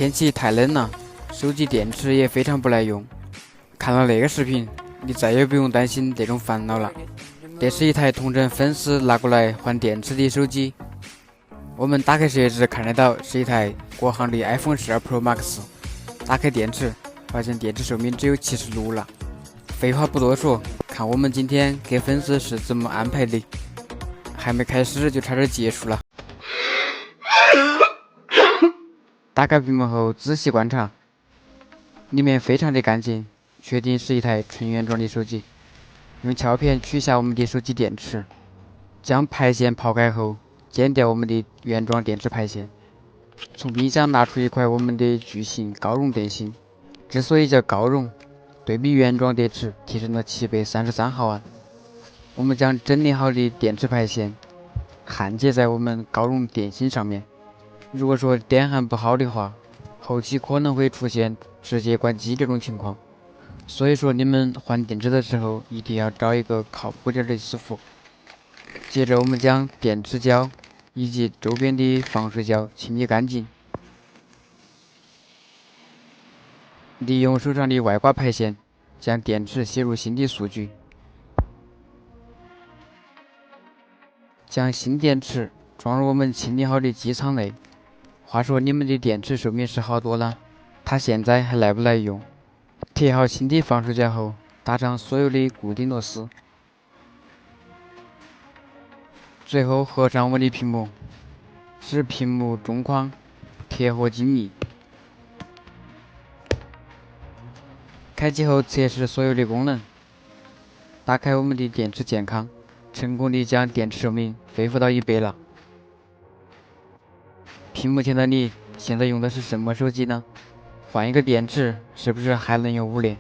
天气太冷了，手机电池也非常不耐用。看了那个视频，你再也不用担心这种烦恼了。这是一台同城粉丝拿过来换电池的手机。我们打开设置看得到是一台国行的 iPhone 12 Pro Max。打开电池，发现电池寿命只有76了。废话不多说，看我们今天给粉丝是怎么安排的。还没开始就差点结束了。打开屏幕后仔细观察，里面非常的干净，确定是一台纯原装的手机。用撬片取下我们的手机电池，将排线刨开后，剪掉我们的原装电池排线。从冰箱拿出一块我们的巨型高容电芯，之所以叫高容，对比原装电池提升了7倍33毫安。我们将整理好的电池排线焊接在我们高容电芯上面。如果说电焊不好的话，后期可能会出现直接关机这种情况。所以说你们换电池的时候一定要找一个靠谱点的师傅。接着我们将电池胶以及周边的防水胶清理干净，利用手上的外挂排线将电池写入新的数据，将新电池装入我们清理好的机舱内。话说你们的电池寿命是好多了，它现在还耐不耐用？贴好新的防水胶后，打上所有的固定螺丝，最后合上我们的屏幕，使屏幕中框贴合精密。开机后测试所有的功能，打开我们的电池健康，成功的将电池寿命恢复到100了。屏幕前的你现在用的是什么手机呢？换一个电池是不是还能有5年？